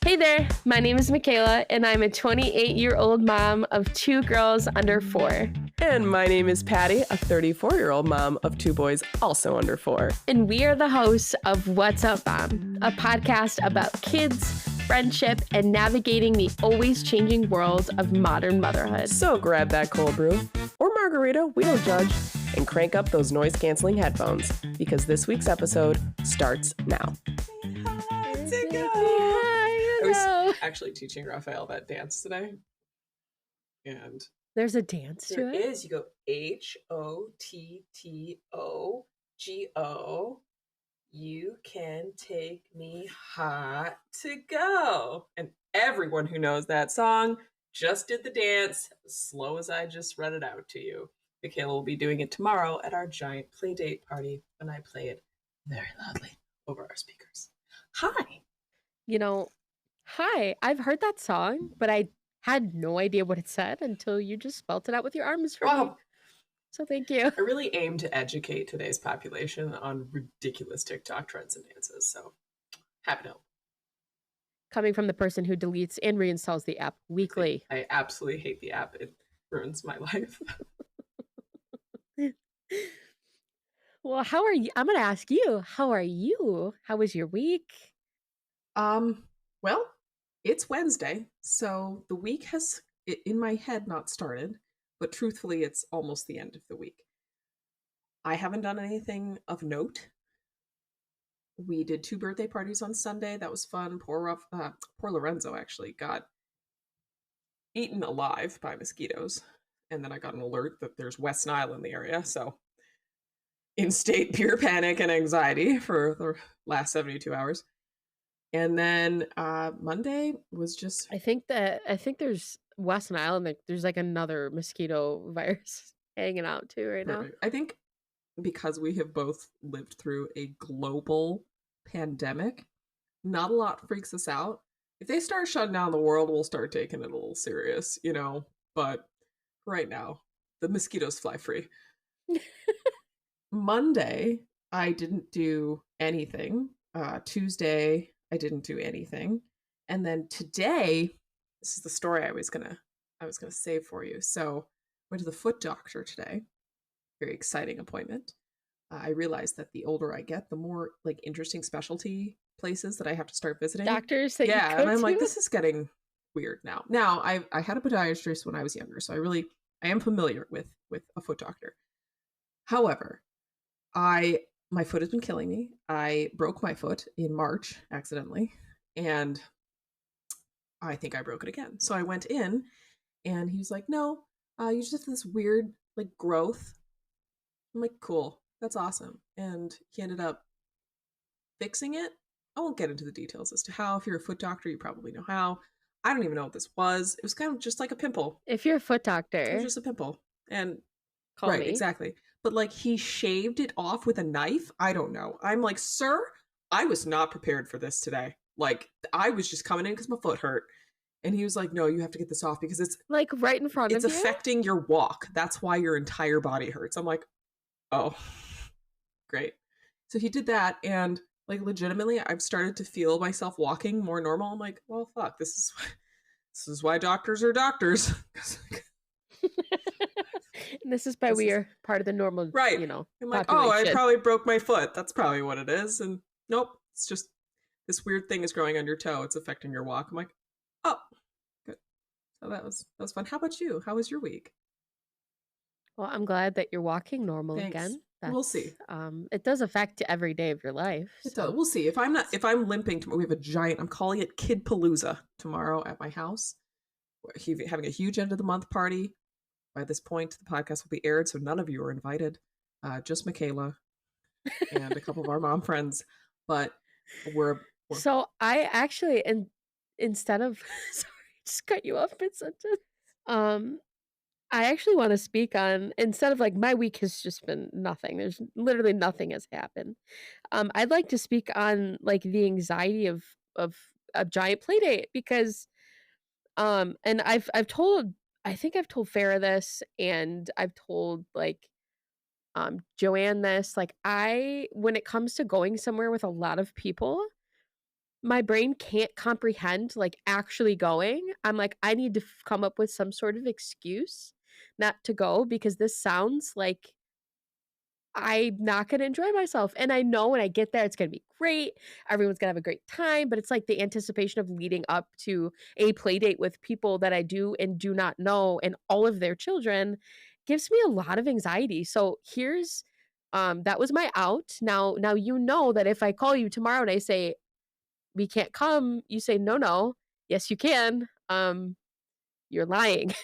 Hey there, my name is Michaela, and I'm a 28-year-old mom of 2 girls under 4. And my name is Patty, a 34-year-old mom of 2 boys also under 4. And we are the hosts of What's Up Mom, a podcast about kids, friendship, and navigating the always changing world of modern motherhood. So grab that cold brew or margarita, we don't judge, and crank up those noise-canceling headphones because this week's episode starts now. I was actually teaching Raphael that dance today. And there's a dance to there it? is. You go HOTTOGO. You can take me hot to go. And everyone who knows that song just did the dance as slow as I just read it out to you. Michaela will be doing it tomorrow at our giant play date party when I play it very loudly over our speakers. Hi. Hi, I've heard that song, but I had no idea what it said until you just spelt it out with your arms for me. So thank you. I really aim to educate today's population on ridiculous TikTok trends and dances, so happy to help. Coming from the person who deletes and reinstalls the app weekly. I absolutely hate the app. It ruins my life. Well, how are you? I'm going to ask you, how are you? How was your week? Well, it's Wednesday, so the week has, in my head, not started, but truthfully, it's almost the end of the week. I haven't done anything of note. We did 2 birthday parties on Sunday. That was fun. Poor Lorenzo actually got eaten alive by mosquitoes, and then I got an alert that there's West Nile in the area, so in-state pure panic and anxiety for the last 72 hours. And then Monday was just... I think there's West Nile and there's like another mosquito virus hanging out too right now. I think because we have both lived through a global pandemic, not a lot freaks us out. If they start shutting down the world, we'll start taking it a little serious, but right now, the mosquitoes fly free. Monday, I didn't do anything. Tuesday, I didn't do anything. And then today, this is the story I was gonna save for you. So went to the foot doctor today. Very exciting appointment. I realized that the older I get, the more like interesting specialty places that I have to start visiting. Doctors that yeah, you go and I'm to? like, this is getting weird now. Now I had a podiatrist when I was younger, so I am familiar with a foot doctor. However, my foot has been killing me. I broke my foot in March accidentally, and I think I broke it again. So I went in, and he was like, no, you just have this weird, like, growth. I'm like, cool, that's awesome. And he ended up fixing it. I won't get into the details as to how. If you're a foot doctor, you probably know how. I don't even know what this was. It was kind of just like a pimple. If you're a foot It doctor, was just a pimple. And call right, me. exactly. But like he shaved it off with a knife. I don't know. I'm like, sir, I was not prepared for this today. Like I was just coming in because my foot hurt. And he was like, no, you have to get this off because it's like right in front of you. It's affecting your walk. That's why your entire body hurts. I'm like, oh, great. So he did that, and like legitimately, I've started to feel myself walking more normal. I'm like, well, fuck, this is why doctors are doctors. And this is why we are part of the normal, right. I'm like, oh, I probably broke my foot. That's probably what it is. And nope, it's just this weird thing is growing on your toe. It's affecting your walk. I'm like, oh, good. So that was fun. How about you? How was your week? Well, I'm glad that you're walking normal Thanks. again. We'll see. It does affect every day of your life. It does. We'll see. If I'm limping tomorrow, we have a giant, I'm calling it Kid Palooza tomorrow at my house. We're having a huge end of the month party. By this point, the podcast will be aired, so none of you are invited. Just Michaela and a couple of our mom friends. But we're So I actually, instead of sorry, just cut you off mid-sentence. I actually want to speak on, instead of like my week has just been nothing. There's literally nothing has happened. I'd like to speak on like the anxiety of a giant play date because and I think I've told Farrah this, and I've told like Joanne this. Like when it comes to going somewhere with a lot of people, my brain can't comprehend like actually going. I'm like, I need to come up with some sort of excuse not to go because this sounds like I'm not going to enjoy myself. And I know when I get there, it's going to be great. Everyone's going to have a great time. But it's like the anticipation of leading up to a play date with people that I do and do not know and all of their children gives me a lot of anxiety. So here's that was my out. Now you know that if I call you tomorrow and I say we can't come, you say no. Yes, you can. You're lying.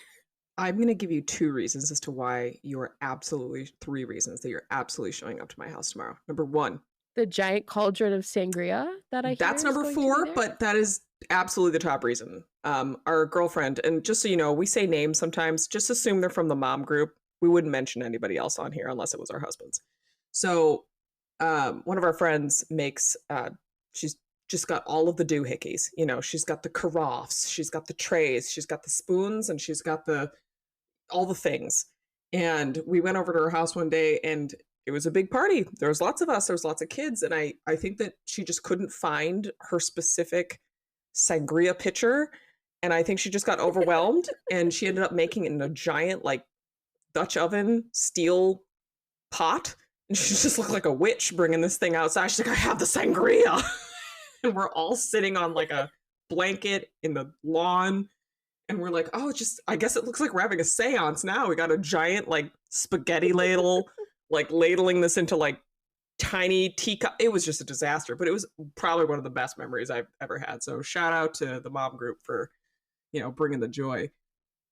I'm going to give you 2 reasons as to why you're absolutely 3 reasons that you're absolutely showing up to my house tomorrow. Number 1, The giant cauldron of sangria that I hear that's is number going to be 4, there. but that is absolutely the top reason. Our girlfriend, and just so you know, we say names sometimes, just assume they're from the mom group. We wouldn't mention anybody else on here unless it was our husbands. So, one of our friends makes, she's just got all of the doohickeys. You know, she's got the carafes, she's got the trays, she's got the spoons, and she's got all the things. And we went over to her house one day and it was a big party. There was lots of us, there was lots of kids. And I think that she just couldn't find her specific sangria pitcher. And I think she just got overwhelmed and she ended up making it in a giant, like, Dutch oven steel pot. And she just looked like a witch bringing this thing outside. She's like, I have the sangria. And we're all sitting on like a blanket in the lawn. And we're like, oh, I guess it looks like we're having a seance now. We got a giant, like, spaghetti ladle, like, ladling this into, like, tiny teacup. It was just a disaster, but it was probably one of the best memories I've ever had. So shout out to the mom group for, bringing the joy.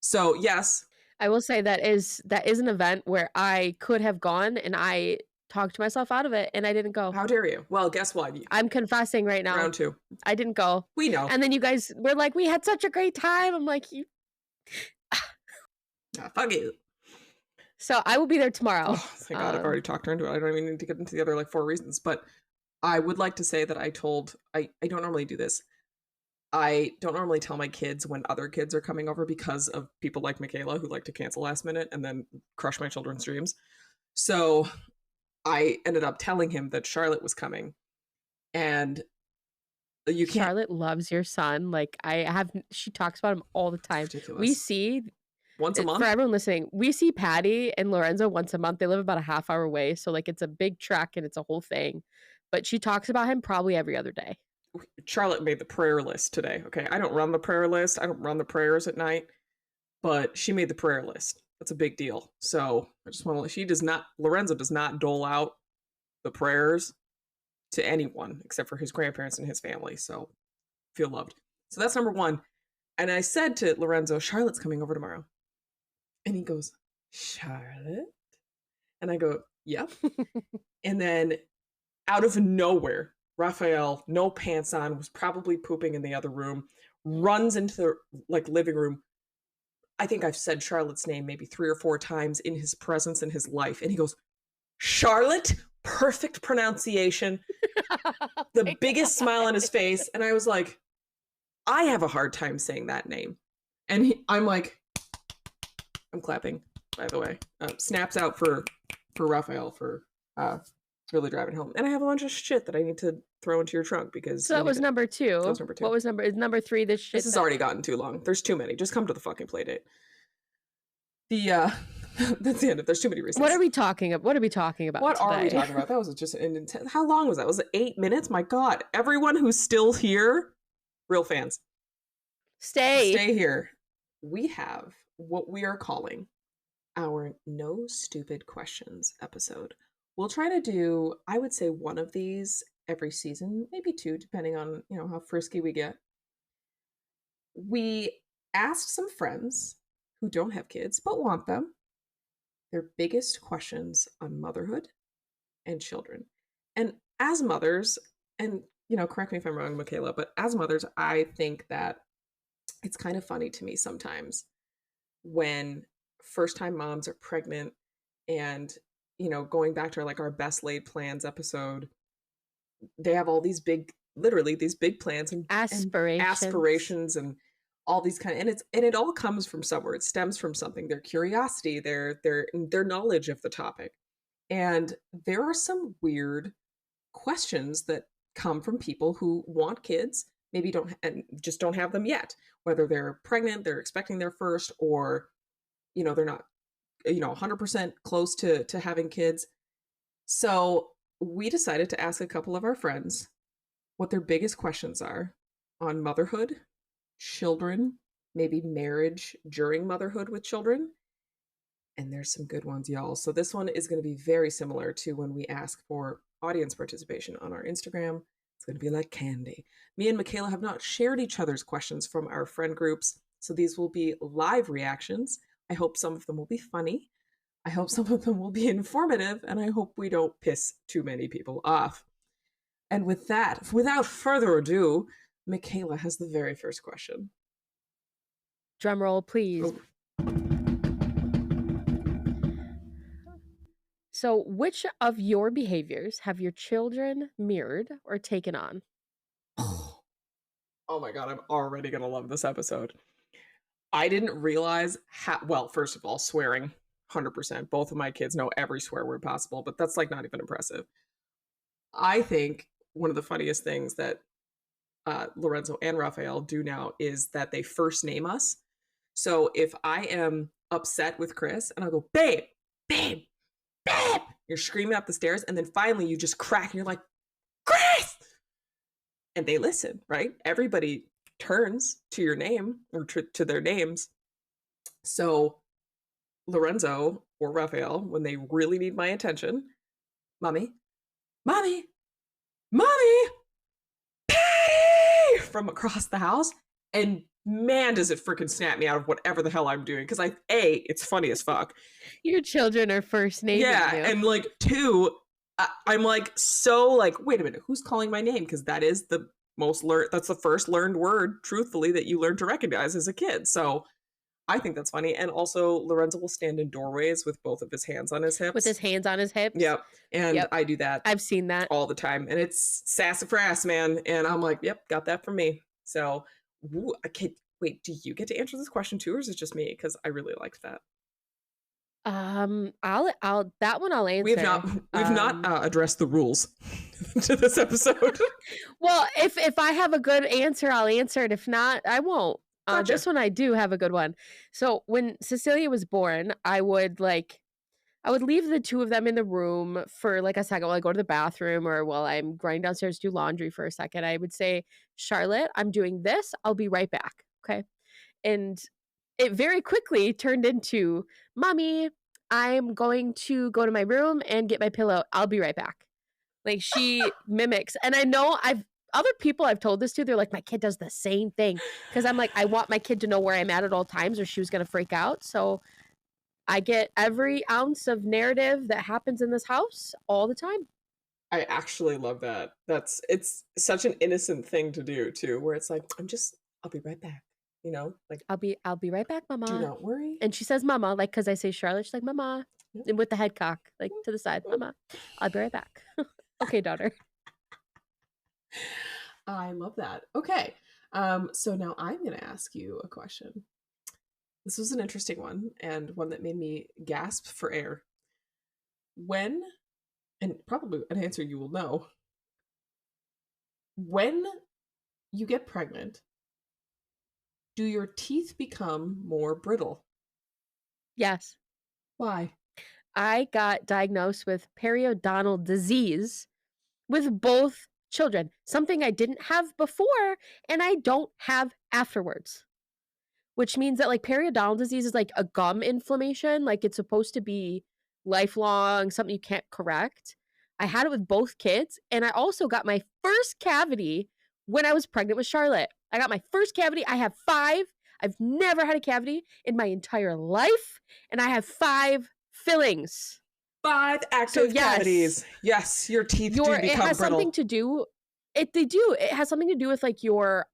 So, yes. I will say that is an event where I could have gone and I talked myself out of it and I didn't go. How dare you? Well, guess what? I'm confessing right now. Round 2. I didn't go. We know. And then you guys were like, we had such a great time. I'm like, you. Fuck you. So I will be there tomorrow. Oh, thank God, I've already talked her into it. I don't even need to get into the other, like, 4 reasons. But I would like to say that I don't normally do this. I don't normally tell my kids when other kids are coming over because of people like Michaela who like to cancel last minute and then crush my children's dreams. So I ended up telling him that Charlotte was coming. And you can't. Charlotte loves your son. Like she talks about him all the time. Ridiculous. We see once a month. For everyone listening, we see Patty and Lorenzo once a month. They live about a half hour away. So like it's a big trek and it's a whole thing. But she talks about him probably every other day. Charlotte made the prayer list today. Okay. I don't run the prayer list. I don't run the prayers at night, but she made the prayer list. That's a big deal. So I just want to, Lorenzo does not dole out the prayers to anyone except for his grandparents and his family. So feel loved. So that's number 1. And I said to Lorenzo, Charlotte's coming over tomorrow. And he goes, Charlotte? And I go, yep. And then out of nowhere, Raphael, no pants on, was probably pooping in the other room, runs into the living room. I think I've said Charlotte's name maybe 3 or 4 times in his presence in his life. And he goes, Charlotte? Perfect pronunciation. The biggest smile on his face. And I was like, I have a hard time saying that name. And I'm like, I'm clapping, by the way. Snaps out for Raphael for really driving home. And I have a bunch of shit that I need to throw into your trunk because. So that was number 2. That was number 2. What was number 3? This shit. This has already gotten too long. There's too many. Just come to the fucking play date. That's the end of. There's too many reasons. What are we talking about? What are we talking about? That was just an intense. How long was that? Was it 8 minutes? My God. Everyone who's still here, real fans. Stay here. We have what we are calling our No Stupid Questions episode. We'll try to do, I would say, 1 of these every season, maybe 2, depending on, how frisky we get. We asked some friends who don't have kids but want them their biggest questions on motherhood and children. And as mothers, and correct me if I'm wrong, Michaela, but as mothers, I think that it's kind of funny to me sometimes when first-time moms are pregnant and, going back to our best laid plans episode, they have all these literally these big plans and aspirations and all these and it all comes from somewhere. It stems from something, their curiosity, their knowledge of the topic. And there are some weird questions that come from people who want kids, maybe don't and just don't have them yet, whether they're pregnant, they're expecting their first, or they're not 100% close to having kids. So we decided to ask a couple of our friends what their biggest questions are on motherhood, children, maybe marriage during motherhood with children. And there's some good ones, y'all. So this one is going to be very similar to when we ask for audience participation on our Instagram. It's going to be like candy. Me and Michaela have not shared each other's questions from our friend groups, so these will be live reactions. I hope some of them will be funny. I hope some of them will be informative, and I hope we don't piss too many people off. And with that, without further ado, Michaela has the very first question. Drum roll, please. Oh. So, which of your behaviors have your children mirrored or taken on? Oh my God, I'm already going to love this episode. I didn't realize how, well, first of all, swearing, 100%. Both of my kids know every swear word possible, but that's like not even impressive. I think one of the funniest things that Lorenzo and Raphael do now is that they first name us. So if I am upset with Chris and I'll go, babe, babe, babe, you're screaming up the stairs, and then finally you just crack and you're like, Chris! And they listen, right? Everybody turns to your name or to their names. So Lorenzo or Raphael, when they really need my attention, mommy, mommy, mommy, Patty, from across the house. And man, does it freaking snap me out of whatever the hell I'm doing. Because it's funny as fuck. Your children are first naming you. And like, two, I'm like, so like, wait a minute, who's calling my name? Because that is the that's the first learned word, truthfully, that you learn to recognize as a kid. So I think that's funny. And also, Lorenzo will stand in doorways with both of his hands on his hips. With his hands on his hips? Yep. And I do that. I've seen that. All the time. And it's sassafras, man. And I'm like, yep, got that from me. So, I can't wait. Do you get to answer this question too, or is it just me? Because I really liked that. I'll that one I'll answer. We've not addressed the rules to this episode. Well, if I have a good answer, I'll answer it. If not, I won't. Gotcha. This one I do have a good one. So when Cecilia was born, I would leave the two of them in the room for like a second while I go to the bathroom or while I'm going downstairs to do laundry for a second. I would say, Charlotte, I'm doing this. I'll be right back. Okay. And it very quickly turned into, Mommy, I'm going to go to my room and get my pillow. I'll be right back. Like she mimics. And I know other people I've told this to, they're like, my kid does the same thing. Because I'm like, I want my kid to know where I'm at all times or she was going to freak out. So I get every ounce of narrative that happens in this house all the time. I actually love that. It's such an innocent thing to do too, where it's like, I'll be right back. Like I'll be right back, Mama. Do not worry. And she says, Mama, like, because I say Charlotte, she's like, Mama, and with the head cock, like to the side, Mama, I'll be right back. Okay, daughter. I love that. Okay. So now I'm going to ask you a question. This was an interesting one and one that made me gasp for air. When, and probably an answer you will know, when you get pregnant, do your teeth become more brittle? Yes. Why? I got diagnosed with periodontal disease with both children, something I didn't have before and I don't have afterwards. Which means that like periodontal disease is like a gum inflammation, like it's supposed to be lifelong, something you can't correct. I had it with both kids, and I also got my first cavity when I was pregnant with Charlotte. I got my first cavity. I have 5. I've never had a cavity in my entire life, and I have 5 fillings. 5 active cavities. Yes, your teeth do become brittle. It has something to do. It has something to do with like your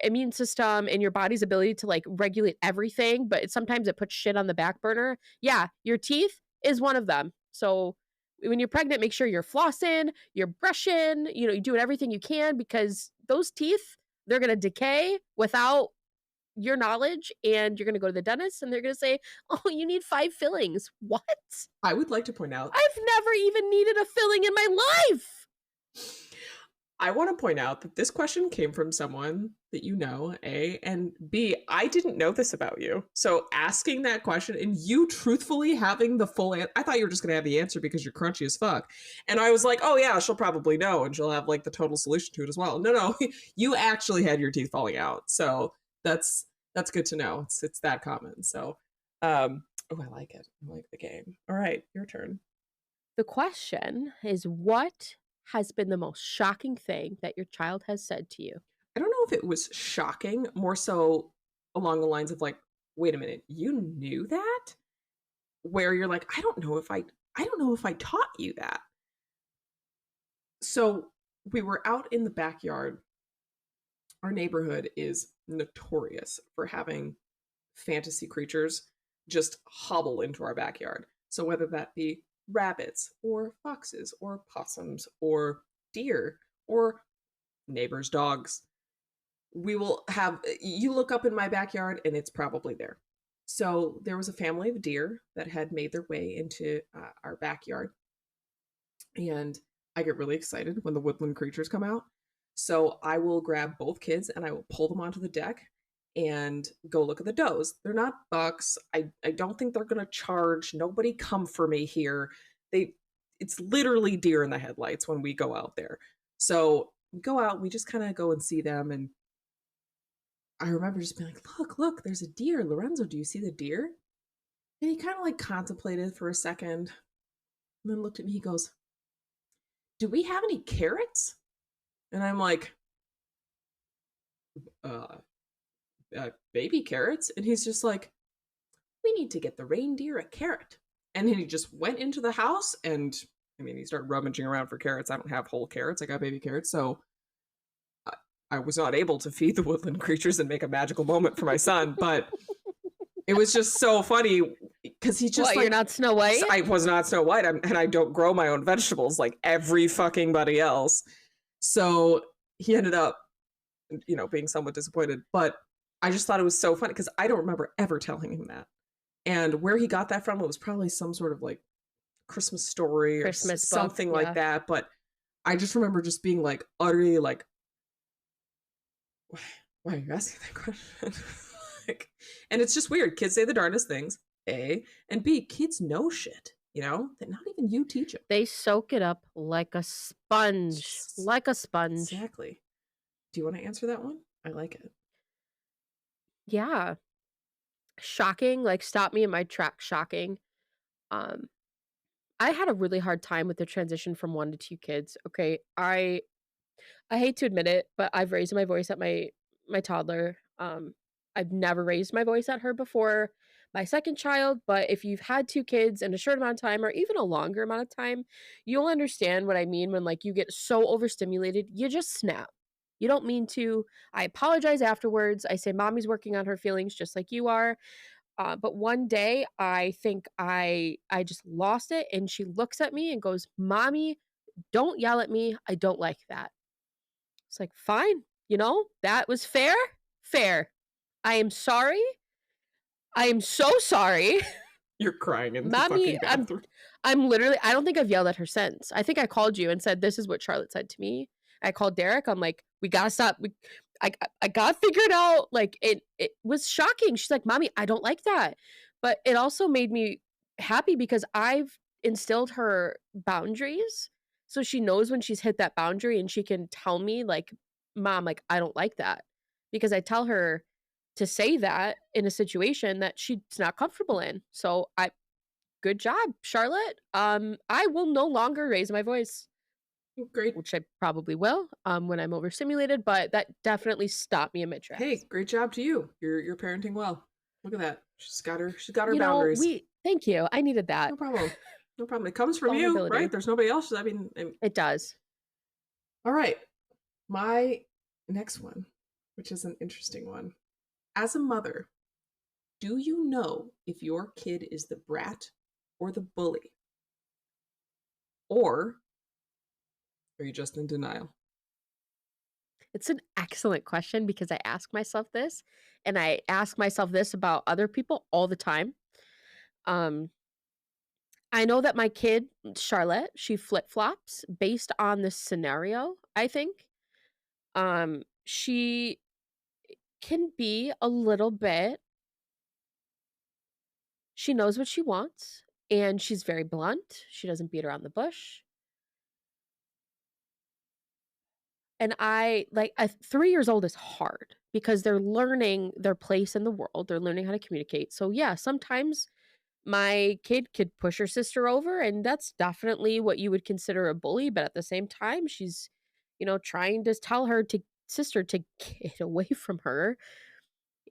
immune system and your body's ability to like regulate everything, but sometimes it puts shit on the back burner. Yeah, your teeth is one of them. So when you're pregnant, make sure you're flossing, you're brushing, you're doing everything you can, because those teeth, they're going to decay without your knowledge, and you're going to go to the dentist and they're going to say, oh, you need 5 fillings. What? I would like to point out, I've never even needed a filling in my life. I want to point out that this question came from someone that you know, A, and B, I didn't know this about you. So asking that question and you truthfully having the full answer, I thought you were just going to have the answer because you're crunchy as fuck. And I was like, oh yeah, she'll probably know and she'll have like the total solution to it as well. No, you actually had your teeth falling out. So that's good to know. It's that common. So, oh, I like it. I like the game. All right, your turn. The question is, what has been the most shocking thing that your child has said to you? I don't know if it was shocking, more so along the lines of like, wait a minute, you knew that? Where you're like, I don't know if I taught you that. So we were out in the backyard. Our neighborhood is notorious for having fantasy creatures just hobble into our backyard. So whether that be rabbits or foxes or possums or deer or neighbors' dogs, we will have you look up in my backyard and it's probably there. So there was a family of deer that had made their way into our backyard, and I get really excited when the woodland creatures come out. So I will grab both kids and I will pull them onto the deck and go look at the does. They're not bucks. I don't think they're gonna charge. Nobody come for me here. They it's literally deer in the headlights when we go out there. So we go out, we just kind of go and see them, and I remember just being like, look, there's a deer. Lorenzo, do you see the deer? And he kind of like contemplated for a second and then looked at me. He goes, do we have any carrots? And I'm like, uh, baby carrots. And he's just like, we need to get the reindeer a carrot. And then he just went into the house and I mean, he started rummaging around for carrots. I don't have whole carrots. I got baby carrots. So I was not able to feed the woodland creatures and make a magical moment for my son, but it was just so funny because he just You're not Snow White? I was not Snow White, and I don't grow my own vegetables like every fucking buddy else. So he ended up, being somewhat disappointed. But I just thought it was so funny because I don't remember ever telling him that. And where he got that from, it was probably some sort of like Christmas story or something book, like that. But I just remember just being like utterly like, why are you asking that question? And it's just weird. Kids say the darndest things, A, and B, kids know shit, that not even you teach them. They soak it up like a sponge. Like a sponge. Exactly. Do you want to answer that one? I like it. Yeah. Shocking, like stop me in my track, shocking. I had a really hard time with the transition from 1 to 2 kids. Okay, I hate to admit it, but I've raised my voice at my toddler. I've never raised my voice at her before my second child, but if you've had 2 kids in a short amount of time or even a longer amount of time, you'll understand what I mean when like you get so overstimulated, you just snap. You don't mean to. I apologize afterwards. I say mommy's working on her feelings just like you are. But one day I think I just lost it, and she looks at me and goes, "Mommy, don't yell at me. I don't like that." It's like, fine, that was fair. Fair. I am sorry. I am so sorry. You're crying in the fucking bathroom. I'm literally, I don't think I've yelled at her since. I think I called you and said, this is what Charlotte said to me. I called Derek. I'm like, we gotta stop. I got figured out. Like it was shocking. She's like, Mommy, I don't like that. But it also made me happy because I've instilled her boundaries. So she knows when she's hit that boundary and she can tell me like, Mom, like, I don't like that. Because I tell her to say that in a situation that she's not comfortable in. So good job, Charlotte. I will no longer raise my voice. Great. Which I probably will when I'm overstimulated, but that definitely stopped me in mid tracks. Hey, great job to you. You're parenting well. Look at that. She's got her boundaries. Thank you. I needed that. No problem. No problem. It comes from you, right? There's nobody else. I mean, it does. All right. My next one, which is an interesting one. As a mother, do you know if your kid is the brat or the bully? Or are you just in denial? It's an excellent question because I ask myself this, and I ask myself this about other people all the time. I know that my kid, Charlotte, she flip-flops based on the scenario, I think. She can be a little bit she knows what she wants, and she's very blunt. She doesn't beat around the bush. And I like 3 years old is hard because they're learning their place in the world. They're learning how to communicate. So yeah, sometimes my kid could push her sister over, and that's definitely what you would consider a bully, but at the same time, she's, trying to tell her to sister to get away from her.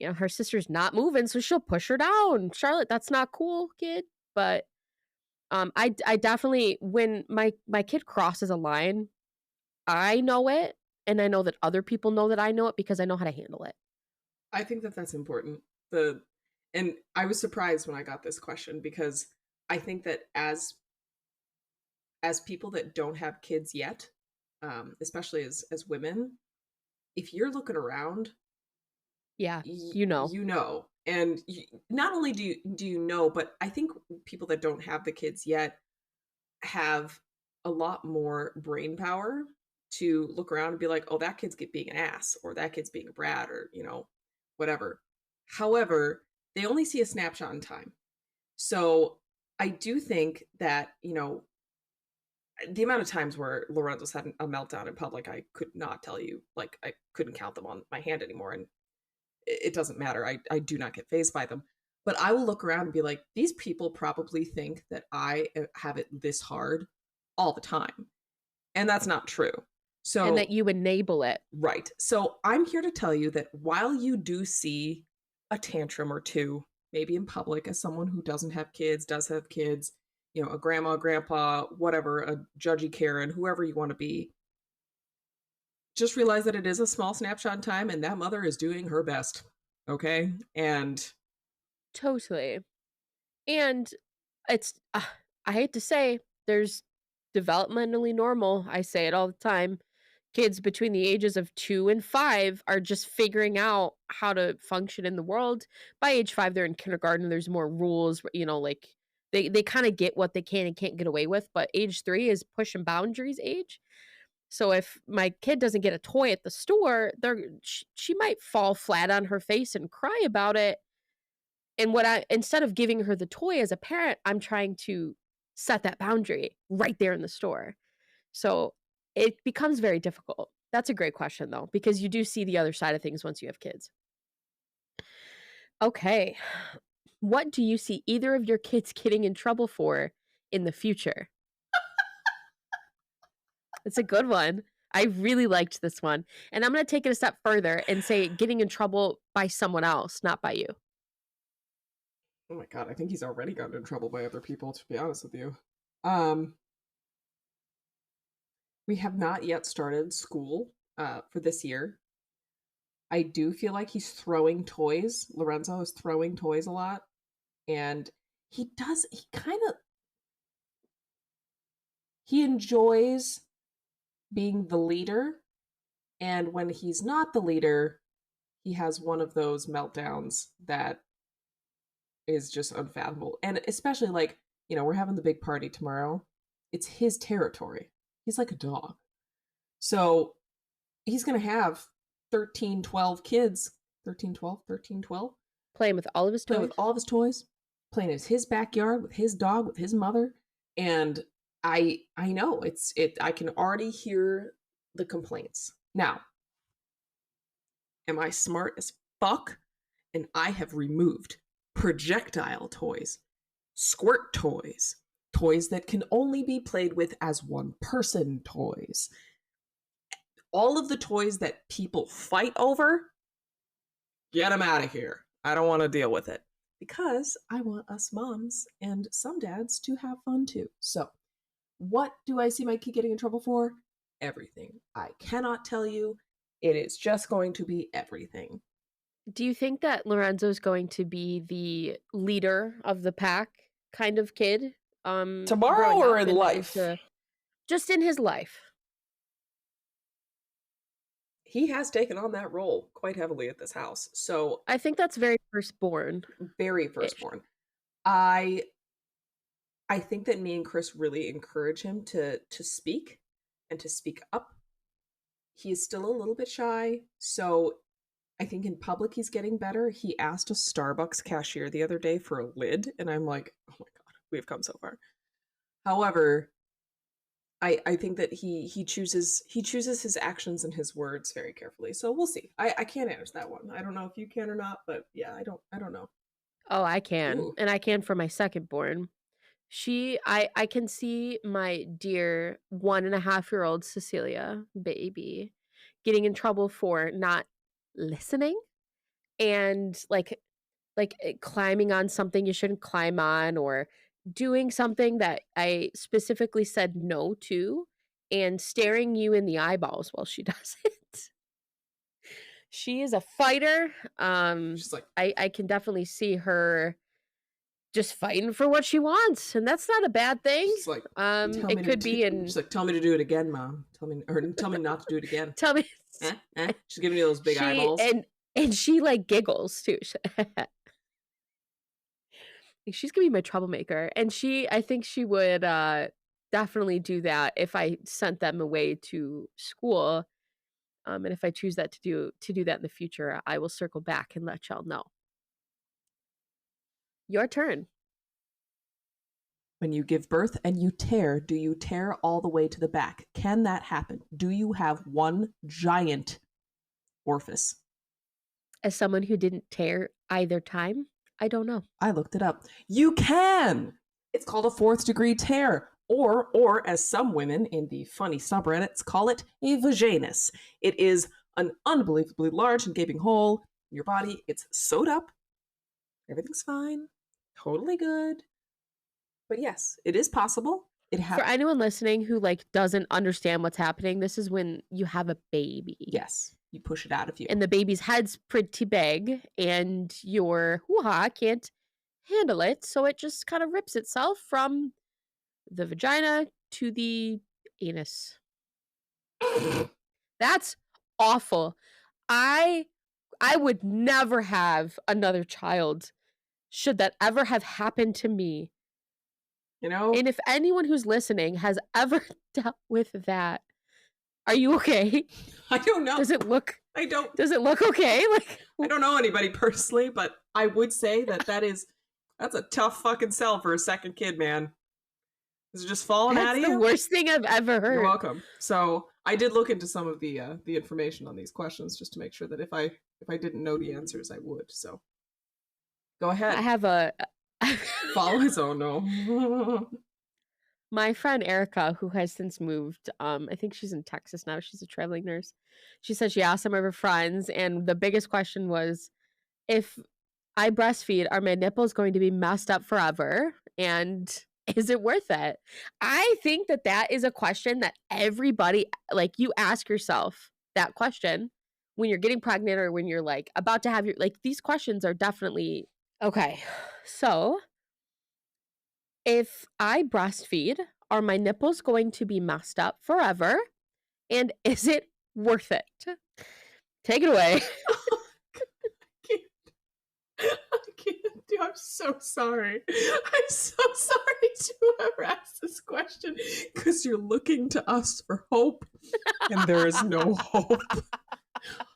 Her sister's not moving, so she'll push her down. Charlotte, that's not cool, kid. But I definitely when my kid crosses a line, I know it, and I know that other people know that I know it because I know how to handle it. I think that that's important. And I was surprised when I got this question because I think that as people that don't have kids yet, especially as women, if you're looking around, Yeah, you know, and not only do you know, but I think people that don't have the kids yet have a lot more brain power to look around and be like, oh, that kid's being an ass, or that kid's being a brat, or whatever. However, they only see a snapshot in time. So I do think that the amount of times where Lorenzo's had a meltdown in public, I could not tell you. Like, I couldn't count them on my hand anymore, and it doesn't matter. I do not get fazed by them. But I will look around and be like, these people probably think that I have it this hard all the time. And that's not true. and that So, you enable it. right. So I'm here to tell you that while you do see a tantrum or two, maybe in public, as someone who doesn't have kids, does have kids, a grandma, grandpa, whatever, a judgy Karen, whoever you want to be, just realize that it is a small snapshot in time and that mother is doing her best. Okay. And Totally. And it's I hate to say, there's developmentally normal. I say it all the time. Kids between the ages of 2 and 5 are just figuring out how to function in the world. By age 5, they're in kindergarten. There's more rules, like they kind of get what they can and can't get away with. But age 3 is pushing boundaries age. So if my kid doesn't get a toy at the store, she might fall flat on her face and cry about it. And instead of giving her the toy as a parent, I'm trying to set that boundary right there in the store. So it becomes very difficult. That's a great question, though, because you do see the other side of things once you have kids. Okay. What do you see either of your kids getting in trouble for in the future? It's a good one. I really liked this one. And I'm going to take it a step further and say getting in trouble by someone else, not by you. oh my God, I think he's already gotten in trouble by other people, to be honest with you. Um, we have not yet started school for this year. I do feel like he's throwing toys. Lorenzo is throwing toys a lot. And he enjoys being the leader. And when he's not the leader, he has one of those meltdowns that is just unfathomable. And especially like, we're having the big party tomorrow. It's his territory. He's like a dog. So he's going to have 13, 12 kids. 13, 12, 13, 12. Playing with all of his toys. Playing with all of his toys. Playing in his backyard with his dog, with his mother. And I know I can already hear the complaints. Now, am I smart as fuck? And I have removed projectile toys, squirt toys, toys that can only be played with as one person toys. All of the toys that people fight over, get them out of here. I don't want to deal with it because I want us moms and some dads to have fun too. So, what do I see my kid getting in trouble for? Everything. I cannot tell you. It is just going to be everything. Do you think that Lorenzo's going to be the leader of the pack kind of kid? Tomorrow or in life? Just in his life. He has taken on that role quite heavily at this house. So I think that's very firstborn. Very firstborn. I think that me and Chris really encourage him to speak and to speak up. he is still a little bit shy. So I think in public he's getting better. He asked a Starbucks cashier the other day for a lid, and I'm like, oh my God, we have come so far. However, I think that he chooses his actions and his words very carefully. So we'll see. I can't answer that one. I don't know if you can or not, but yeah, I don't know. Oh, I can. Ooh. And I can for my second born. I can see my dear 1.5-year-old Cecilia baby getting in trouble for not listening and climbing on something you shouldn't climb on, or doing something that I specifically said no to, and staring you in the eyeballs while she does it. She is a fighter. She's like, I can definitely see her just fighting for what she wants, and that's not a bad thing. she's like, It could be in. She's like, tell me to do it again, Mom. Tell me not to do it again. Tell me. She's giving you those big eyeballs. And she like giggles too. She's gonna be my troublemaker, and I think she would definitely do that if I sent them away to school. And if I choose that to do that in the future, I will circle back and let y'all know. Your turn. When you give birth and you tear, do you tear all the way to the back? Can that happen? Do you have one giant orifice? As someone who didn't tear either time, I don't know. I looked it up. You can! It's called a 4th-degree tear. Or as some women in the funny subreddits call it, a vaginus. It is an unbelievably large and gaping hole in your body. It's sewed up. Everything's fine. Totally good. But yes, it is possible. It For anyone listening who doesn't understand what's happening, this is when you have a baby. Yes. You push it out of you. And the baby's head's pretty big, and your hoo-ha can't handle it, so it just kind of rips itself from the vagina to the anus. That's awful. I would never have another child should that ever have happened to me. You know? And if anyone who's listening has ever dealt with that, are you okay? I don't know. Does it look okay? I don't know anybody personally, but I would say that's a tough fucking sell for a second kid, man. Is it just falling out of you? That's the worst thing I've ever heard. You're welcome. So I did look into some of the information on these questions just to make sure that if I didn't know the answers, I would. So go ahead. I have a follow his own. No. My friend Erica, who has since moved, I think she's in Texas now. She's a traveling nurse. She said she asked some of her friends, and the biggest question was, if I breastfeed, are my nipples going to be messed up forever? And is it worth it? I think that is a question that everybody, you ask yourself that question when you're getting pregnant or when you're about to have your, these questions are definitely, okay. So if I breastfeed, are my nipples going to be messed up forever? And is it worth it? Take it away. I can't. I'm so sorry. I'm so sorry to whoever asked this question, because you're looking to us for hope, and there is no hope.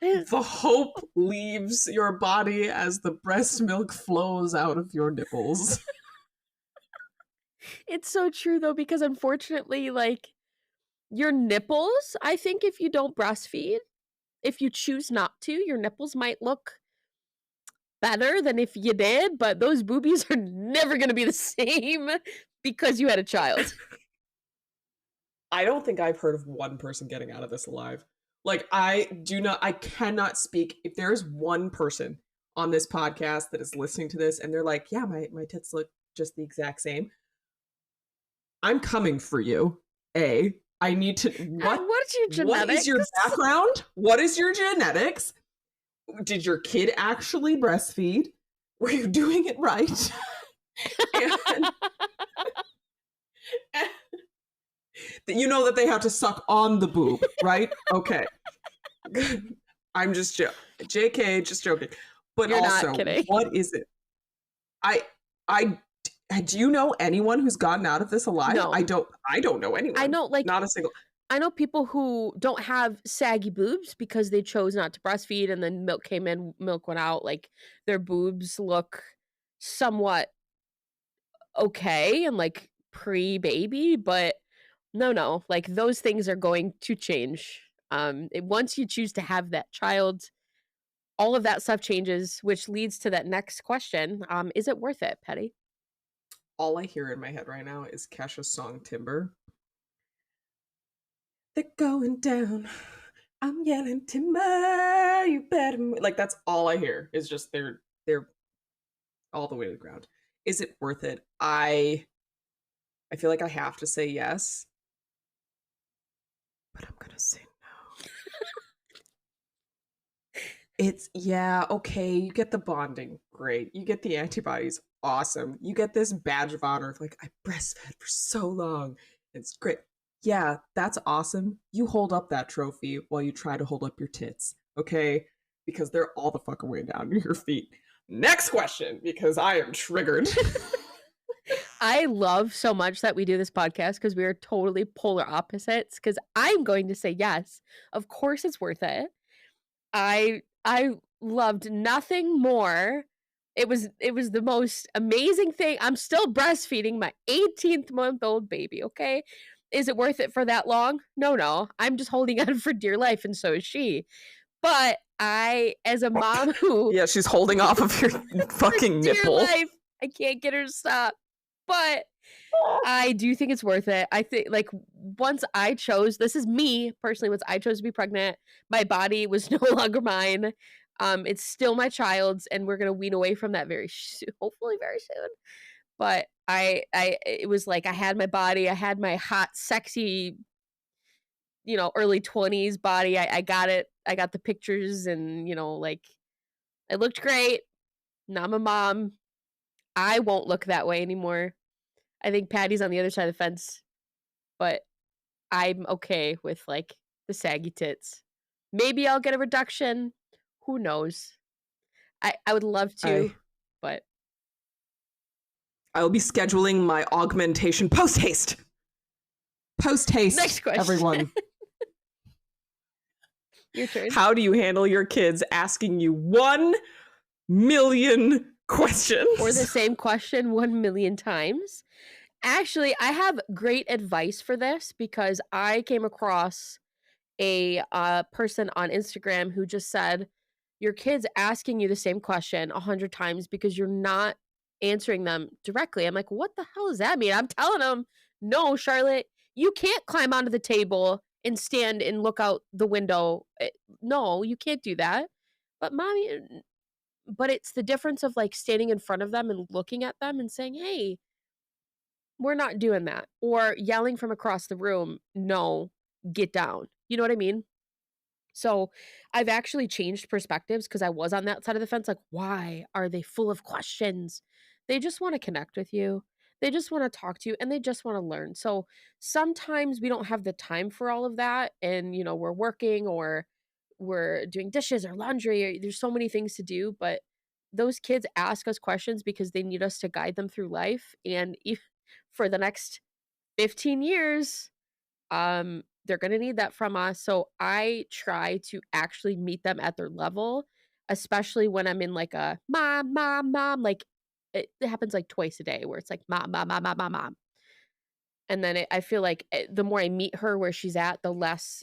The hope leaves your body as the breast milk flows out of your nipples. It's so true, though, because unfortunately, your nipples, I think if you don't breastfeed, if you choose not to, your nipples might look better than if you did, but those boobies are never going to be the same because you had a child. I don't think I've heard of one person getting out of this alive. I cannot speak. If there is one person on this podcast that is listening to this and they're like, yeah, my tits look just the exact same, I'm coming for you. I need to, what's your genetics? What is your background? What is your genetics? Did your kid actually breastfeed? Were you doing it right? and you know that they have to suck on the boob, right? Okay. I'm just JK, just joking. But You're also, not kidding. What is it? Do you know anyone who's gotten out of this alive? No. I don't know anyone. I know, not a single. I know people who don't have saggy boobs because they chose not to breastfeed and then milk came in, milk went out. Like their boobs look somewhat okay and like pre-baby, but no, like those things are going to change. Once you choose to have that child, all of that stuff changes, which leads to that next question. Is it worth it, Petty? All I hear in my head right now is Kesha's song Timber. They're going down. I'm yelling timber. You better like that's all I hear is just they're all the way to the ground. Is it worth it? I feel like I have to say yes, but I'm gonna say no. It's yeah, okay, you get the bonding, great. You get the antibodies, awesome. You get this badge of honor of like, I breastfed for so long. It's great. Yeah, that's awesome. You hold up that trophy while you try to hold up your tits, okay? Because they're all the fucking way down to your feet. Next question, because I am triggered. I love so much that we do this podcast because we are totally polar opposites. Because I'm going to say yes. Of course it's worth it. I loved nothing more. It was the most amazing thing. I'm still breastfeeding my 18th month old baby, okay? Is it worth it for that long? No. I'm just holding on for dear life, and so is she. But I, as a mom who Yeah, she's holding off of your fucking dear nipple. life, I can't get her to stop. But I do think it's worth it. I think like once I chose, this is me personally, once I chose to be pregnant, my body was no longer mine. It's still my child's, and we're gonna wean away from that hopefully very soon. But it was like I had my body, I had my hot, sexy, early 20s body. I got it. I got the pictures, and like I looked great. Now I'm a mom. I won't look that way anymore. I think Patty's on the other side of the fence, but I'm okay with like the saggy tits. Maybe I'll get a reduction. Who knows? I would love to, but I will be scheduling my augmentation post haste. Post haste. Next question. Everyone. Your turn. How do you handle your kids asking you 1,000,000 questions? Or the same question 1,000,000 times? Actually, I have great advice for this because I came across a person on Instagram who just said, your kid's asking you the same question 100 times because you're not answering them directly. I'm like, what the hell does that mean? I'm telling them, no, Charlotte, you can't climb onto the table and stand and look out the window. No, you can't do that. But mommy, but it's the difference of like standing in front of them and looking at them and saying, hey, we're not doing that. Or yelling from across the room, no, get down. You know what I mean? So I've actually changed perspectives because I was on that side of the fence. Like, why are they full of questions? They just want to connect with you. They just want to talk to you and they just want to learn. So sometimes we don't have the time for all of that. And, we're working or we're doing dishes or laundry. Or there's so many things to do. But those kids ask us questions because they need us to guide them through life. And for the next 15 years, they're going to need that from us. So I try to actually meet them at their level, especially when I'm in like a mom, like it happens like twice a day where it's like mom, mom. And then I feel like the more I meet her where she's at, the less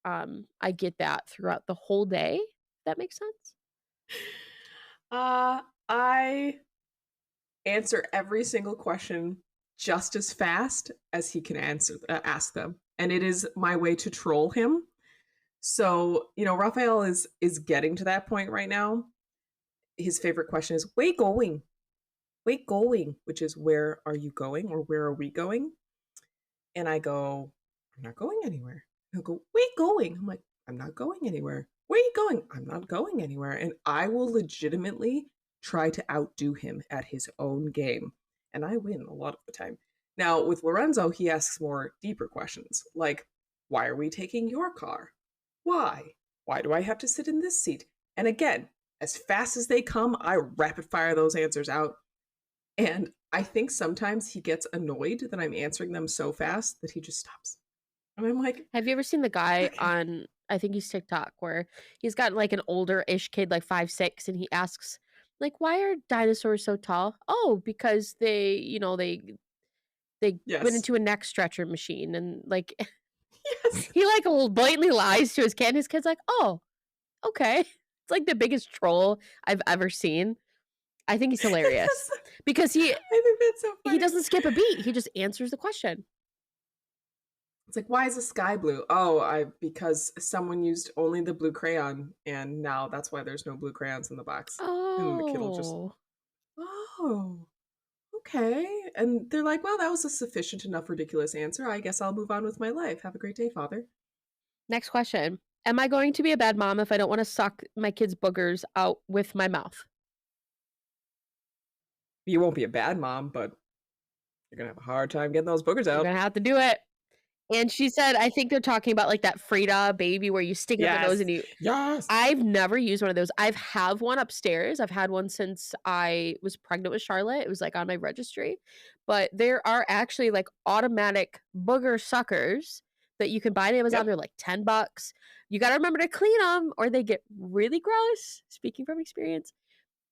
I get that throughout the whole day. If that makes sense. I answer every single question just as fast as he can ask them, and it is my way to troll him. So Raphael is getting to that point right now. His favorite question is, where going? Where going? Which is, where are you going, or where are we going? And I go, I'm not going anywhere. He'll go, where going? I'm like, I'm not going anywhere. Where are you going? I'm not going anywhere. And I will legitimately try to outdo him at his own game. And I win a lot of the time. Now, with Lorenzo, he asks more deeper questions, like, why are we taking your car? Why? Why do I have to sit in this seat? And again, as fast as they come, I rapid fire those answers out. And I think sometimes he gets annoyed that I'm answering them so fast that he just stops. And I'm like, Have you ever seen the guy okay. on, I think he's TikTok, where he's got like an older-ish kid, like 5, 6, and he asks, like, why are dinosaurs so tall? Oh, because they went Yes. into a neck stretcher machine, and like Yes. he like blatantly lies to his kid, and his kid's like, oh, okay. It's like the biggest troll I've ever seen. I think he's hilarious because I think that's so he funny. doesn't skip a beat. He just answers the question. It's like, why is the sky blue? Because someone used only the blue crayon, and now that's why there's no blue crayons in the box. And then the kid will just, Oh. oh, okay. And they're like, well, that was a sufficient enough ridiculous answer. I guess I'll move on with my life. Have a great day, Father. Next question. Am I going to be a bad mom if I don't want to suck my kids' boogers out with my mouth? You won't be a bad mom, but you're going to have a hard time getting those boogers You're out. going to have to do it. And she said, I think they're talking about like that Frida baby where you stick it up the nose and you. Yes. I've never used one of those. I've have one upstairs. I've had one since I was pregnant with Charlotte. It was like on my registry. But there are actually like automatic booger suckers that you can buy on Amazon. Yep. They're like $10. You got to remember to clean them or they get really gross, speaking from experience.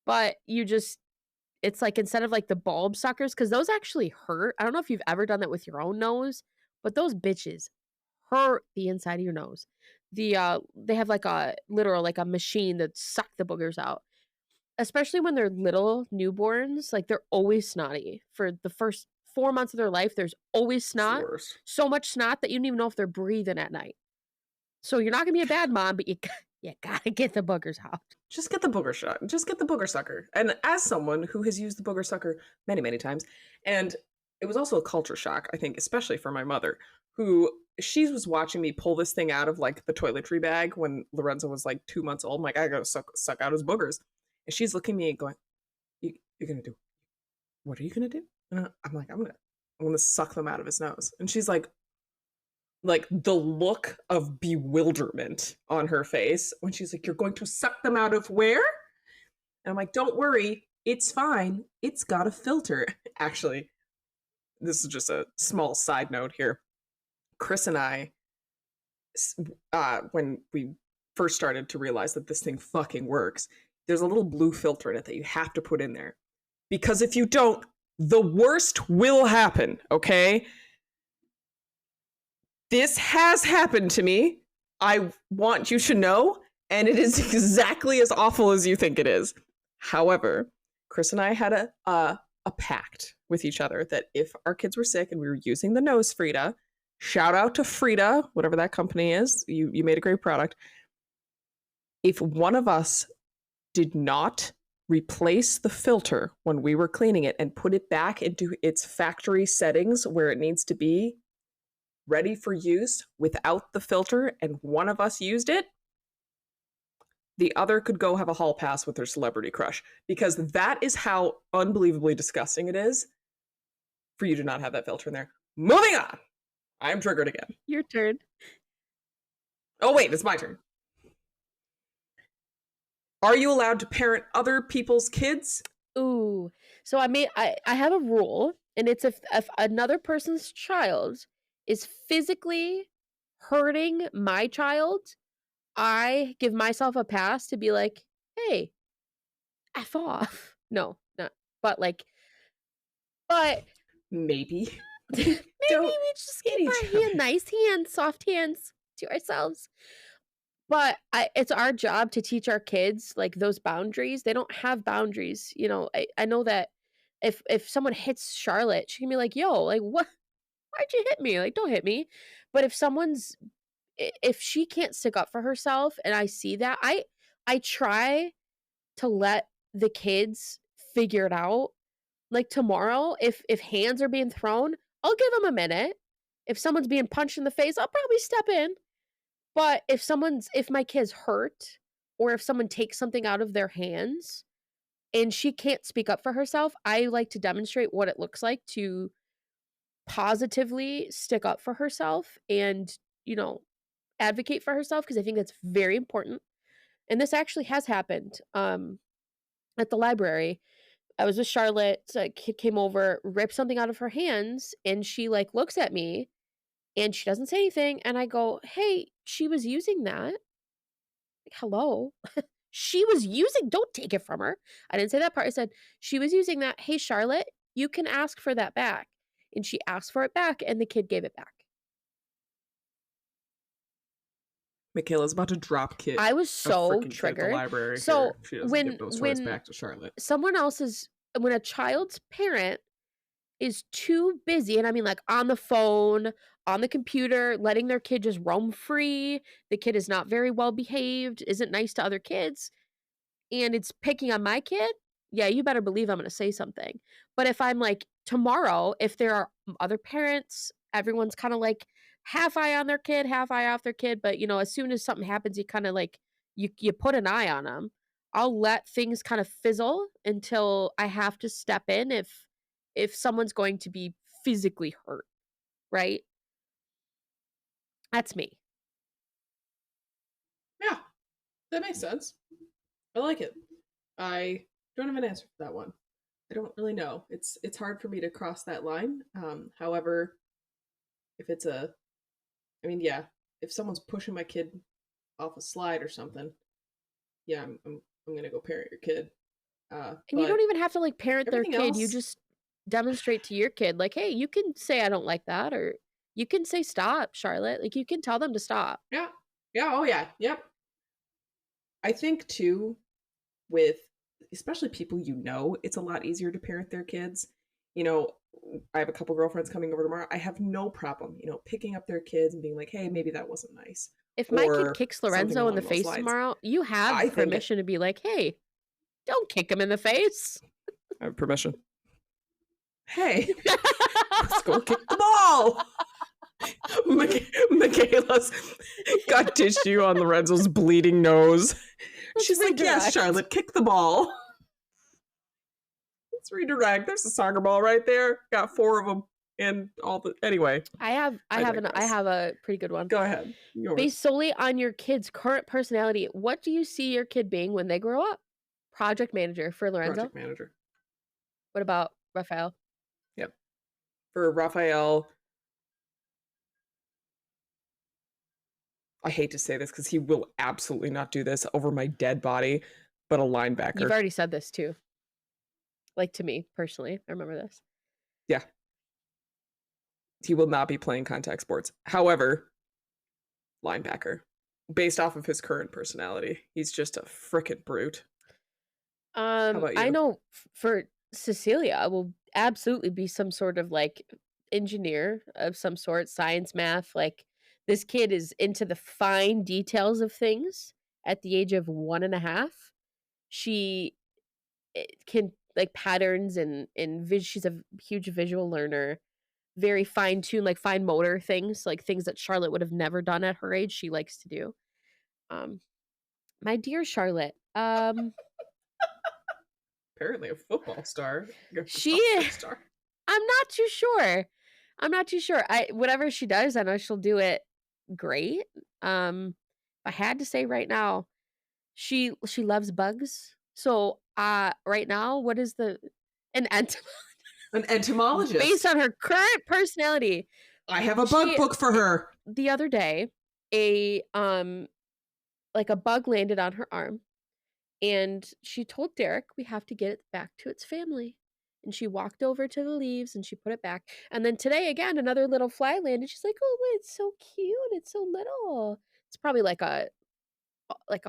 But it's like instead of like the bulb suckers, because those actually hurt. I don't know if you've ever done that with your own nose, but those bitches hurt the inside of your nose. They have like a literal like a machine that suck the boogers out. Especially when they're little newborns, like they're always snotty. For the first 4 months of their life, there's always snot. So much snot that you don't even know if they're breathing at night. So you're not gonna be a bad mom, but you gotta get the boogers out. Just get the booger shot. Just get the booger sucker. And as someone who has used the booger sucker many, many times, and it was also a culture shock, I think, especially for my mother, who she was watching me pull this thing out of like the toiletry bag when Lorenzo was like 2 months old. I'm like, I gotta suck out his boogers. And she's looking at me and going, you're gonna do, what are you gonna do? And I'm like, I'm gonna suck them out of his nose. And she's like the look of bewilderment on her face when she's like, you're going to suck them out of where? And I'm like, don't worry, it's fine. It's got a filter. Actually, this is just a small side note here. Chris and I, when we first started to realize that this thing fucking works, there's a little blue filter in it that you have to put in there. Because if you don't, the worst will happen, okay? This has happened to me. I want you to know, and it is exactly as awful as you think it is. However, Chris and I had a pact with each other that if our kids were sick and we were using the nose Frida, shout out to Frida, whatever that company is, you made a great product. If one of us did not replace the filter when we were cleaning it and put it back into its factory settings where it needs to be, ready for use without the filter, and one of us used it, the other could go have a hall pass with their celebrity crush, because that is how unbelievably disgusting it is for you to not have that filter in there. Moving on. I'm triggered again. Your turn. Oh wait, it's my turn. Are you allowed to parent other people's kids? Ooh. So I have a rule, and it's if another person's child is physically hurting my child, I give myself a pass to be like, hey, F off. No, not, but like, but Maybe. maybe we just keep our nice hands, soft hands to ourselves. But it's our job to teach our kids like those boundaries. They don't have boundaries. You know, I know that if someone hits Charlotte, she can be like, yo, like what? Why'd you hit me? Like, don't hit me. But if she can't stick up for herself and I see that, I try to let the kids figure it out. Like tomorrow, if hands are being thrown, I'll give them a minute. If someone's being punched in the face, I'll probably step in. But if my kid's hurt or if someone takes something out of their hands and she can't speak up for herself, I like to demonstrate what it looks like to positively stick up for herself and, advocate for herself, because I think that's very important. And this actually has happened at the library. I was with Charlotte, a kid came over, ripped something out of her hands, and she like looks at me And she doesn't say anything. And I go, hey, she was using that. Like, hello. She was using, don't take it from her. I didn't say that part. I said, she was using that. Hey, Charlotte, you can ask for that back. And she asked for it back, and the kid gave it back. Michaela's about to drop kid. I was so At the triggered. library So here. She doesn't give those toys back to Charlotte. When a child's parent is too busy, and I mean like on the phone, on the computer, letting their kid just roam free, the kid is not very well behaved, isn't nice to other kids, and it's picking on my kid, yeah, you better believe I'm going to say something. But if I'm like tomorrow, if there are other parents, everyone's kind of like half eye on their kid, half eye off their kid, but you know, as soon as something happens, you kind of like you put an eye on them. I'll let things kind of fizzle until I have to step in if someone's going to be physically hurt, right? That's me. Yeah, that makes sense. I like it. I don't have an answer for that one. I don't really know. It's hard for me to cross that line. However, if it's if someone's pushing my kid off a slide or something, yeah, I'm gonna go parent your kid. And you don't even have to like parent their kid. You else, just demonstrate to your kid, like, hey, you can say I don't like that, or you can say stop, Charlotte. Like, you can tell them to stop. Yeah. Yeah. Oh yeah. Yep. I think too, with especially people it's a lot easier to parent their kids. You know, I have a couple girlfriends coming over tomorrow. I have no problem, picking up their kids and being like, hey, maybe that wasn't nice. If my kid kicks Lorenzo in the face tomorrow, you have permission to be like, hey, don't kick him in the face. I have permission. Hey, let's go kick the ball. Michaela's got tissue on Lorenzo's bleeding nose. She's like, yes, Charlotte, kick the ball. Let's redirect. There's a soccer ball right there. Got 4 of them. And anyway. I have a pretty good one. Go ahead. Yours. Based solely on your kid's current personality, what do you see your kid being when they grow up? Project manager for Lorenzo. Project manager. What about Raphael? Yep. For Raphael, I hate to say this because he will absolutely not do this over my dead body, but a linebacker. You've already said this too. Like, to me personally, I remember this. Yeah. He will not be playing contact sports. However, linebacker, based off of his current personality, he's just a frickin' brute. How about you? I know for Cecilia will absolutely be some sort of like engineer of some sort, science, math. Like, this kid is into the fine details of things at the age of 1.5. She can like patterns and she's a huge visual learner, very fine-tuned, like fine motor things, like things that Charlotte would have never done at her age, she likes to do. My dear Charlotte, apparently a football star. She is. I'm not too sure. Whatever she does, I know she'll do it great. If I had to say right now, she loves bugs. So right now, what is an entomologist based on her current personality? I have a bug book for her. The other day, a bug landed on her arm, and she told Derek, we have to get it back to its family. And she walked over to the leaves and she put it back. And then today again, another little fly landed. She's like, oh, it's so cute. It's so little. It's probably like a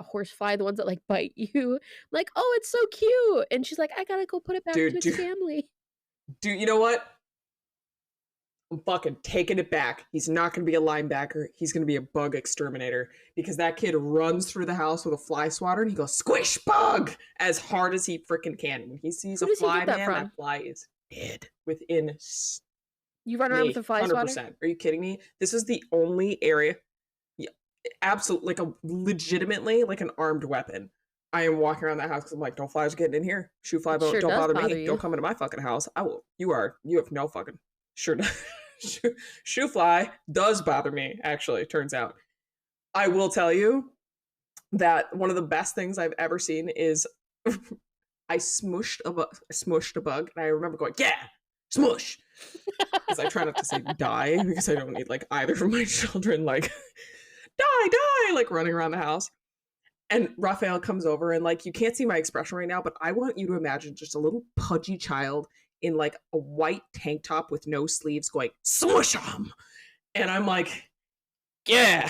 horse fly, the ones that like bite you. I'm like, oh, it's so cute. And she's like, I gotta go put it back to its family. Dude, you know what? I'm fucking taking it back. He's not going to be a linebacker. He's going to be a bug exterminator because that kid runs through the house with a fly swatter and he goes, squish bug, as hard as he freaking can. When he sees a fly, that fly is dead within. You run around with a fly 100%. Swatter? Are you kidding me? This is the only area, absolutely, legitimately like an armed weapon. I am walking around that house because I'm like, no flies are getting in here. Shoe fly, don't bother me. Don't come into my fucking house. I will. You have no fucking. Sure, shoe fly does bother me, actually, turns out. I will tell you that one of the best things I've ever seen is I smushed a bug, and I remember going, yeah, smush. because I try not to say die because I don't need like either of my children like die like running around the house. And Raphael comes over and like you can't see my expression right now, but I want you to imagine just a little pudgy child in like a white tank top with no sleeves going smush 'em. And I'm like, yeah,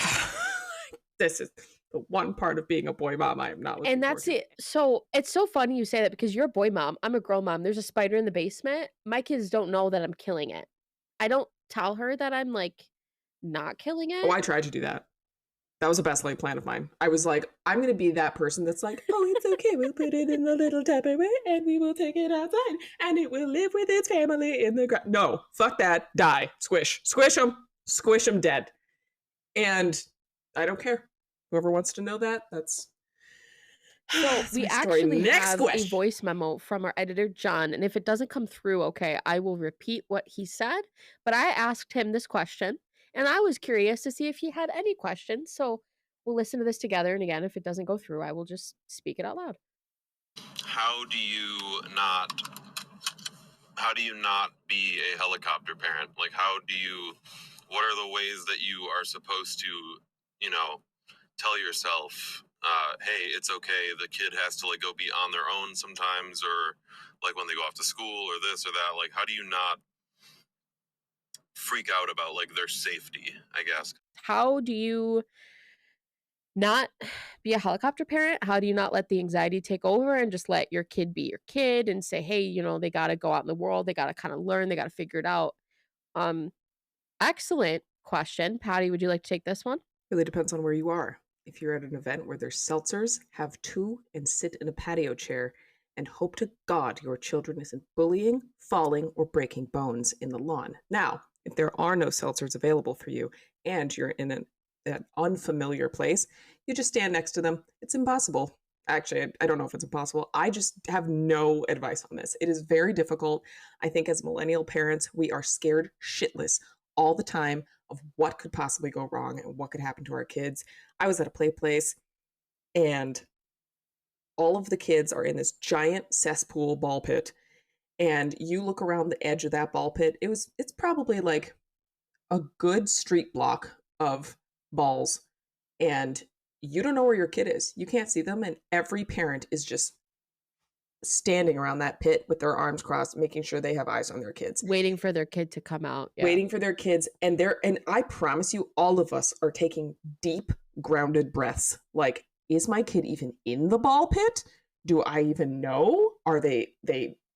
this is the one part of being a boy mom I am not looking And forward that's to. it. So it's so funny you say that because you're a boy mom. I'm a girl mom. There's a spider in the basement. My kids don't know that I'm killing it. I don't tell her that I'm like not killing Oh, it. I tried to do that. That was a best laid plan of mine. I was like, I'm gonna be that person that's like, oh, it's okay. We'll put it in the little Tupperware and we will take it outside and it will live with its family in the ground. No, fuck that. Die. Squish. Squish them dead. And I don't care. Whoever wants to know that, that's So we my story. actually Next have a question. voice memo from our editor, John. And if it doesn't come through, okay, I will repeat what he said. But I asked him this question and I was curious to see if he had any questions. So we'll listen to this together. And again, if it doesn't go through, I will just speak it out loud. How do you not be a helicopter parent? Like, what are the ways that you are supposed to, tell yourself, hey, it's okay, the kid has to like go be on their own sometimes, or like when they go off to school or this or that? Like, how do you not freak out about like their safety, I guess? How do you not be a helicopter parent? How do you not let the anxiety take over and just let your kid be your kid and say, hey, they got to go out in the world. They got to kind of learn. They got to figure it out. Um, Excellent question. Patty, would you like to take this one? Really depends on where you are. If you're at an event where there's seltzers, have two and sit in a patio chair and hope to God your children isn't bullying, falling, or breaking bones in the lawn. Now, if there are no seltzers available for you and you're in an unfamiliar place, you just stand next to them. It's impossible. Actually, I don't know if it's impossible. I just have no advice on this. It is very difficult. I think as millennial parents, we are scared shitless all the time of what could possibly go wrong and what could happen to our kids. I was at a play place and all of the kids are in this giant cesspool ball pit. And you look around the edge of that ball pit, it's probably like a good street block of balls. And you don't know where your kid is. You can't see them. And every parent is just standing around that pit with their arms crossed, making sure they have eyes on their kids. Waiting for their kid to come out. Yeah. Waiting for their kids. And I promise you, all of us are taking deep, grounded breaths. Like, is my kid even in the ball pit? Do I even know? Are they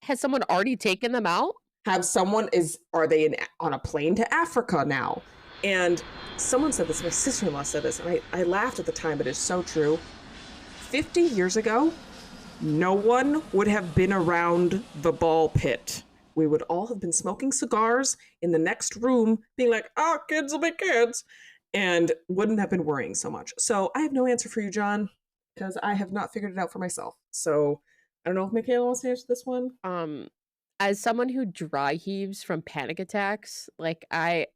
Has someone already taken them out? Are they on a plane to Africa now? And someone said this, my sister-in-law said this, and I laughed at the time, but it's so true. 50 years ago, no one would have been around the ball pit. We would all have been smoking cigars in the next room, being like, oh, kids will be kids, and wouldn't have been worrying so much. So I have no answer for you, John, because I have not figured it out for myself. So I don't know if Michaela wants to answer this one. As someone who dry heaves from panic attacks, like I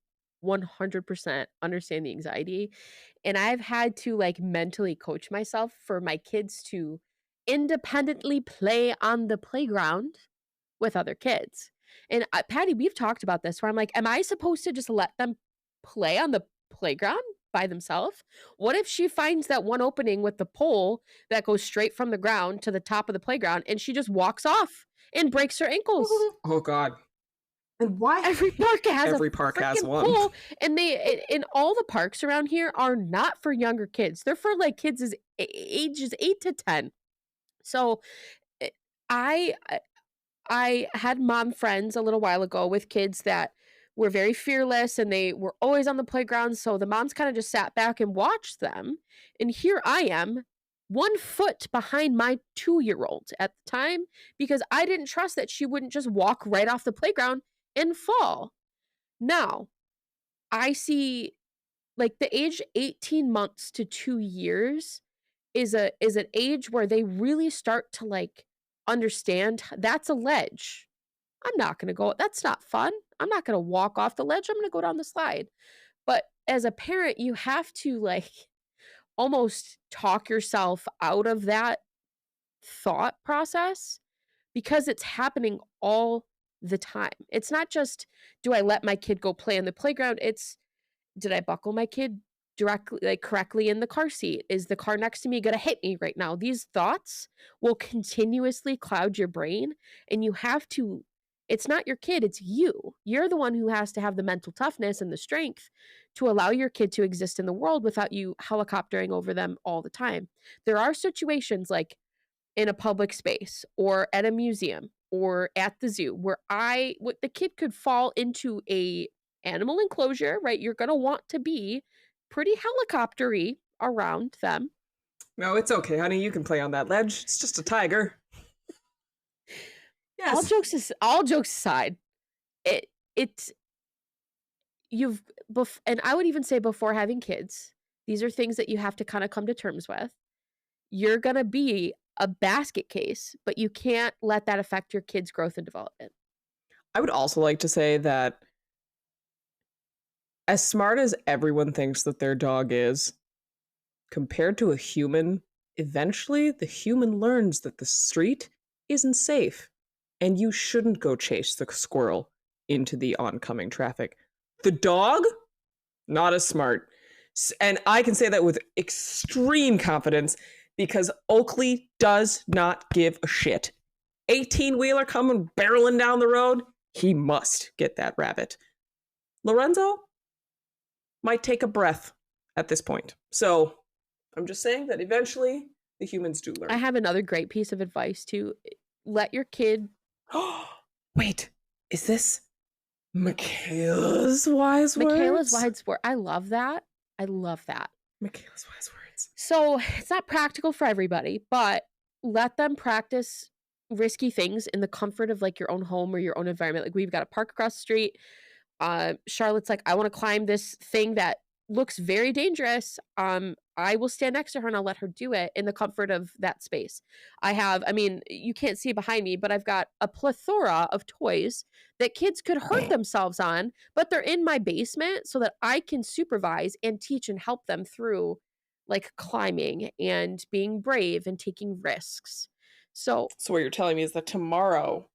100% understand the anxiety. And I've had to like mentally coach myself for my kids to independently play on the playground with other kids. And Patty, we've talked about this where I'm like, am I supposed to just let them play on the playground by themselves? What if she finds that one opening with the pole that goes straight from the ground to the top of the playground and she just walks off and breaks her ankles? Oh God. And why? Every park has one. Pool, and in all the parks around here are not for younger kids. They're for like kids ages 8 to 10. So I had mom friends a little while ago with kids that were very fearless and they were always on the playground. So the moms kind of just sat back and watched them. And here I am, 1 foot behind my 2-year-old at the time because I didn't trust that she wouldn't just walk right off the playground and fall. Now, I see like the age 18 months to 2 years is an age where they really start to like understand that's a ledge. I'm not going to go. That's not fun. I'm not going to walk off the ledge. I'm going to go down the slide. But as a parent, you have to like almost talk yourself out of that thought process because it's happening all the time. It's not just, do I let my kid go play on the playground? It's, did I buckle my kid correctly in the car seat? Is the car next to me going to hit me right now? These thoughts will continuously cloud your brain, and you have to, it's not your kid, it's you. You're the one who has to have the mental toughness and the strength to allow your kid to exist in the world without you helicoptering over them all the time. There are situations like in a public space or at a museum or at the zoo where the kid could fall into a animal enclosure, right? You're going to want to be pretty helicoptery around them. No, it's okay, honey. You can play on that ledge. It's just a tiger. Yes. All jokes aside, and I would even say before having kids, these are things that you have to kind of come to terms with. You're going to be a basket case, but you can't let that affect your kid's growth and development. I would also like to say that as smart as everyone thinks that their dog is, compared to a human, eventually the human learns that the street isn't safe and you shouldn't go chase the squirrel into the oncoming traffic. The dog, not as smart. And I can say that with extreme confidence because Oakley does not give a shit. 18-wheeler coming barreling down the road, he must get that rabbit. Lorenzo might take a breath at this point. So I'm just saying that eventually the humans do learn. I have another great piece of advice too. Let your kid... Wait, is this Michaela's wise words? Michaela's wise words. I love that. Michaela's wise words. So it's not practical for everybody, but let them practice risky things in the comfort of like your own home or your own environment. Like we've got a park across the street. Charlotte's like, I want to climb this thing that looks very dangerous. I will stand next to her and I'll let her do it in the comfort of that space. You can't see behind me, but I've got a plethora of toys that kids could hurt themselves on, but they're in my basement so that I can supervise and teach and help them through like climbing and being brave and taking risks. So what you're telling me is that tomorrow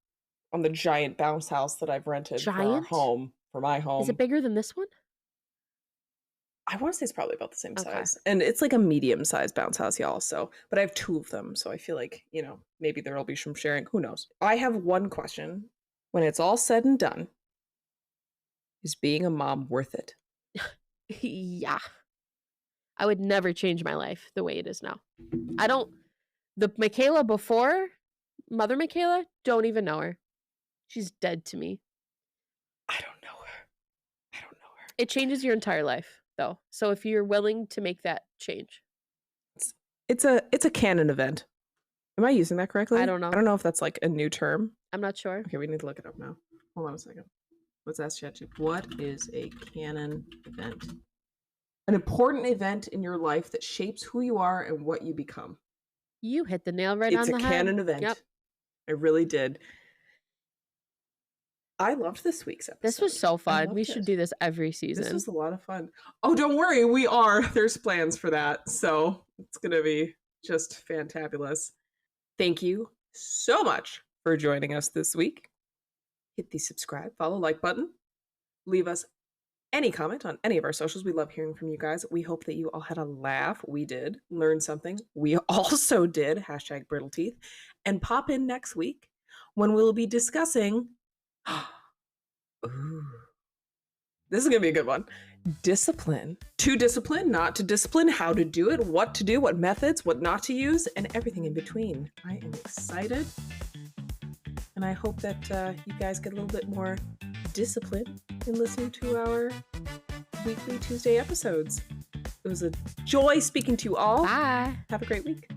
on the giant bounce house that I've rented for my home. Is it bigger than this one? I want to say it's probably about the same size. And it's like a medium-sized bounce house, y'all. But I have 2 of them. So I feel like, maybe there will be some sharing. Who knows? I have one question. When it's all said and done, is being a mom worth it? Yeah. I would never change my life the way it is now. The Michaela before, Mother Michaela, don't even know her. She's dead to me. I don't know her. It changes your entire life, though. So if you're willing to make that change. It's a canon event. Am I using that correctly? I don't know. I don't know if that's like a new term. I'm not sure. Okay, we need to look it up now. Hold on a second. Let's ask ChatGPT. What is a canon event? An important event in your life that shapes who you are and what you become. You hit the nail right on the head. It's a canon event. Yep. I really did. I loved this week's episode. This was so fun. We should do this every season. This was a lot of fun. Oh, don't worry. There's plans for that. So it's going to be just fantabulous. Thank you so much for joining us this week. Hit the subscribe, follow, like button. Leave us any comment on any of our socials. We love hearing from you guys. We hope that you all had a laugh. We did. Learn something. We also did. # brittle teeth. And pop in next week when we'll be discussing... Ooh. This is going to be a good one. Discipline. To discipline, not to discipline, how to do it, what to do, what methods, what not to use, and everything in between. I am excited. And I hope that you guys get a little bit more discipline in listening to our weekly Tuesday episodes. It was a joy speaking to you all. Bye. Have a great week.